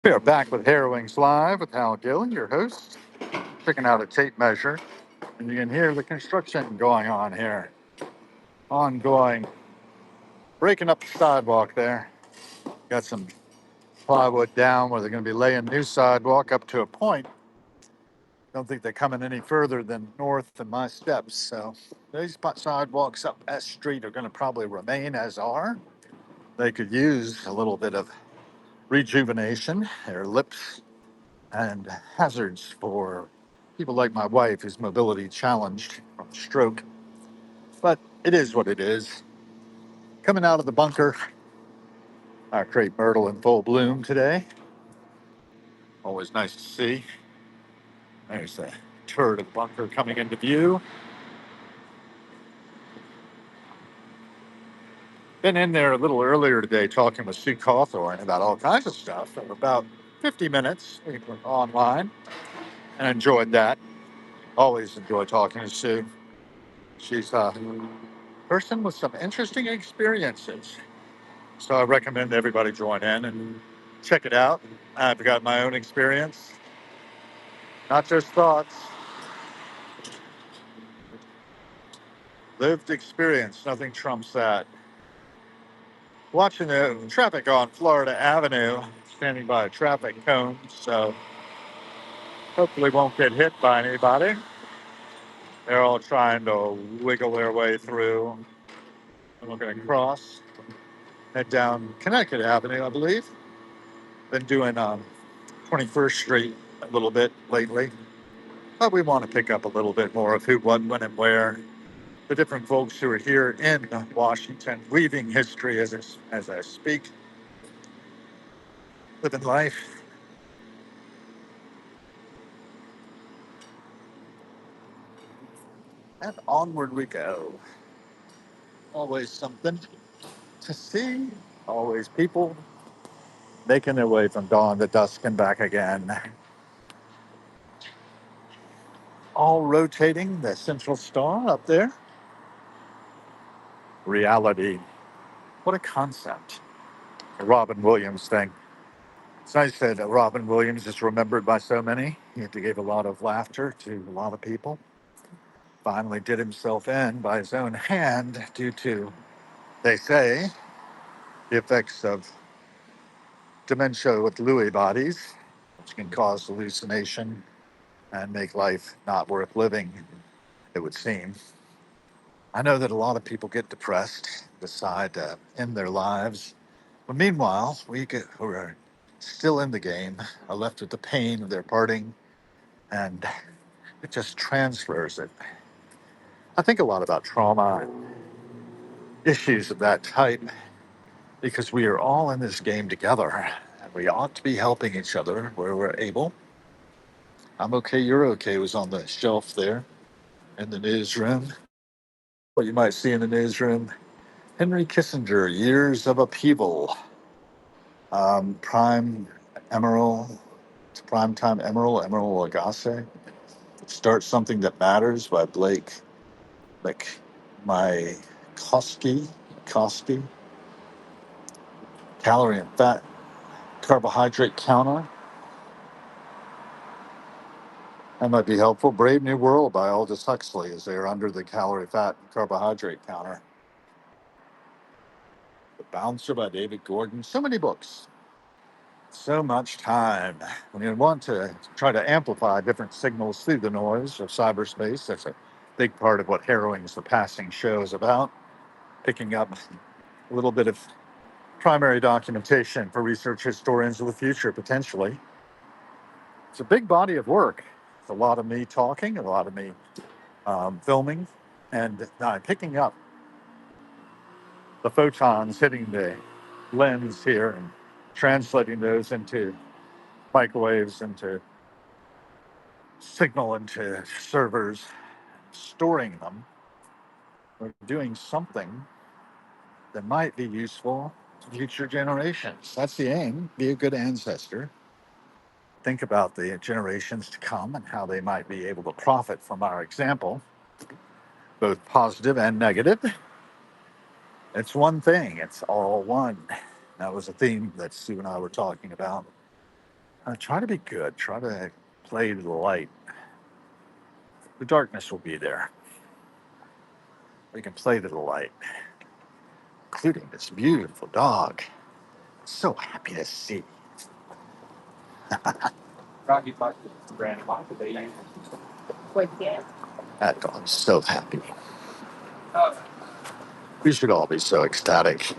We are back with Harrowings Live with Hal Gill, your host, checking out a tape measure. And you can hear the construction going on here. Ongoing. Breaking up the sidewalk there. Got some plywood down where they're going to be laying new sidewalk up to a point. Don't think they're coming any further than north than my steps. So these sidewalks up S Street are going to probably remain as are. They could use a little bit of rejuvenation. Their lips and hazards for people like my wife who's mobility challenged from stroke. But it is what it is. Coming out of the bunker, our crepe myrtle in full bloom today. Always nice to see. There's the turret of the bunker coming into view. Been in there a little earlier today talking with Sue Cawthorn about all kinds of stuff for about 50 minutes. We were online and enjoyed that. Always enjoy talking to Sue. She's a person with some interesting experiences. So I recommend everybody join in and check it out. I've got my own experience, not just thoughts, lived experience. Nothing trumps that. Watching the traffic on Florida Avenue, standing by a traffic cone, so hopefully won't get hit by anybody. They're all trying to wiggle their way through. I'm looking across, head down Connecticut Avenue, I believe. Been doing 21st Street a little bit lately. But we want to pick up a little bit more of who, what, when, and where. The different folks who are here in Washington, weaving history as I speak, living life. And onward we go. Always something to see. Always people making their way from dawn to dusk and back again. All rotating the central star up there. Reality. What a concept. A Robin Williams thing. It's nice that Robin Williams is remembered by so many. He had to give a lot of laughter to a lot of people. Finally did himself in by his own hand due to, they say, the effects of dementia with Lewy bodies, which can cause hallucination and make life not worth living, it would seem. I know that a lot of people get depressed, decide to end their lives. But meanwhile, who are still in the game are left with the pain of their parting, and it just transfers it. I think a lot about trauma and issues of that type because we are all in this game together and we ought to be helping each other where we're able. I'm okay, you're okay was on the shelf there in the newsroom. What you might see in the newsroom, Henry Kissinger, Years of Upheaval, Prime Emerald, Primetime Emerald, Emerald Lagasse, Start Something That Matters by Blake Kosky, Calorie and Fat Carbohydrate Counter. That might be helpful. Brave New World by Aldous Huxley as they're under the calorie, fat, and carbohydrate counter. The Bouncer by David Gordon. So many books. So much time. When you want to try to amplify different signals through the noise of cyberspace, that's a big part of what Harrowing's The Passing Show is about. Picking up a little bit of primary documentation for research historians of the future, potentially. It's a big body of work. It's a lot of me talking, a lot of me filming, and picking up the photons hitting the lens here and translating those into microwaves, into signal, into servers, storing them, or doing something that might be useful to future generations. That's the aim. Be a good ancestor. Think about the generations to come and how they might be able to profit from our example, both positive and negative. It's one thing, it's all one. That was a theme that Sue and I were talking about. Try to be good. Try to play to the light. The darkness will be there. We can play to the light, including this beautiful dog. So happy to see. That dog's so happy. We should all be so ecstatic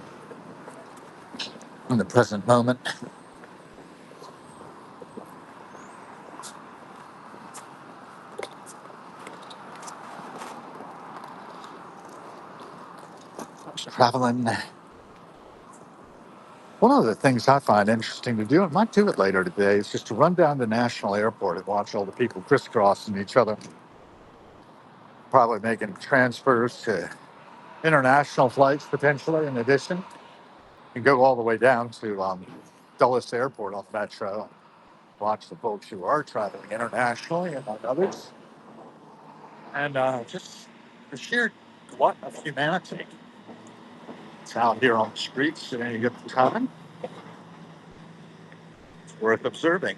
in the present moment. Traveling. One of the things I find interesting to do, and might do it later today, is just to run down to National Airport and watch all the people crisscrossing each other, probably making transfers to international flights potentially in addition, and go all the way down to Dulles Airport on Metro. Watch the folks who are traveling internationally, among others, and just the sheer glut of humanity. It's out here on the streets at any given time. It's worth observing.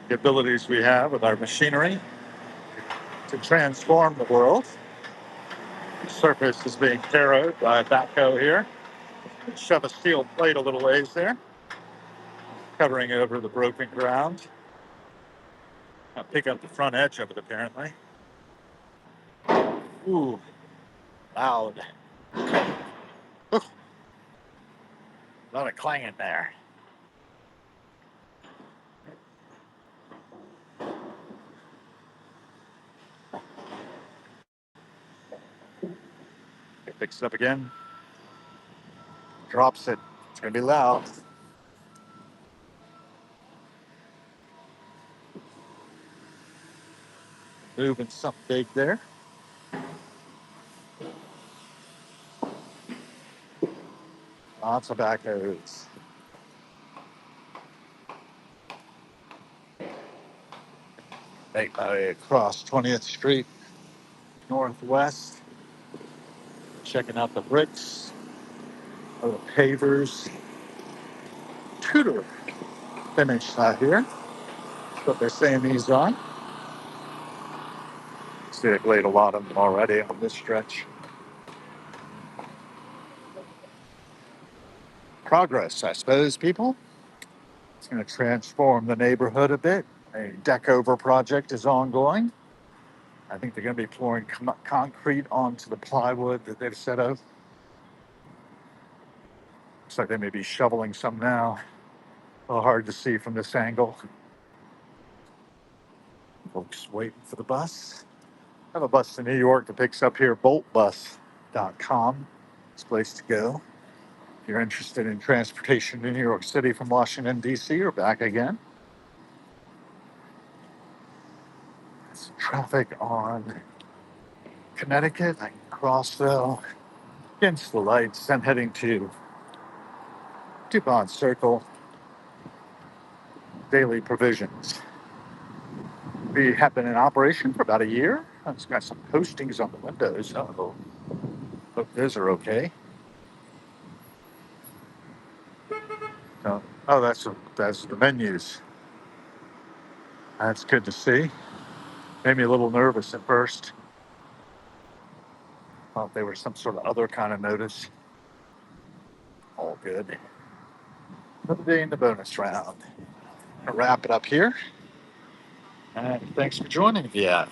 The abilities we have with our machinery to transform the world. The surface is being harrowed by a backhoe here. Shove a steel plate a little ways there, covering over the broken ground. I'll pick up the front edge of it apparently. Ooh, loud. Ooh, a lot of clanging there. It picks it up again, drops it. It's gonna be loud. Moving something big there. Lots of backhoes. Make my way across 20th Street Northwest, checking out the bricks, or the pavers. Tudor finish out here. That's what they're saying these are. See, they've laid a lot of them already on this stretch. Progress, I suppose, people. It's going to transform the neighborhood a bit. A deck over project is ongoing. I think they're going to be pouring concrete onto the plywood that they've set up. Looks like they may be shoveling some now. A little hard to see from this angle. Folks waiting for the bus. I have a bus to New York that picks up here, boltbus.com. It's a place to go. If you're interested in transportation to New York City from Washington, D.C. or back again. Some traffic on Connecticut. I can cross though against the lights. I'm heading to DuPont Circle, Daily Provisions. We have been in operation for about a year. It's got some postings on the windows. Oh, hope those are okay. Oh, that's the menus. That's good to see. Made me a little nervous at first. Thought they were some sort of other kind of notice. All good. Another day in the bonus round. Gonna wrap it up here. And thanks for joining me. Yeah.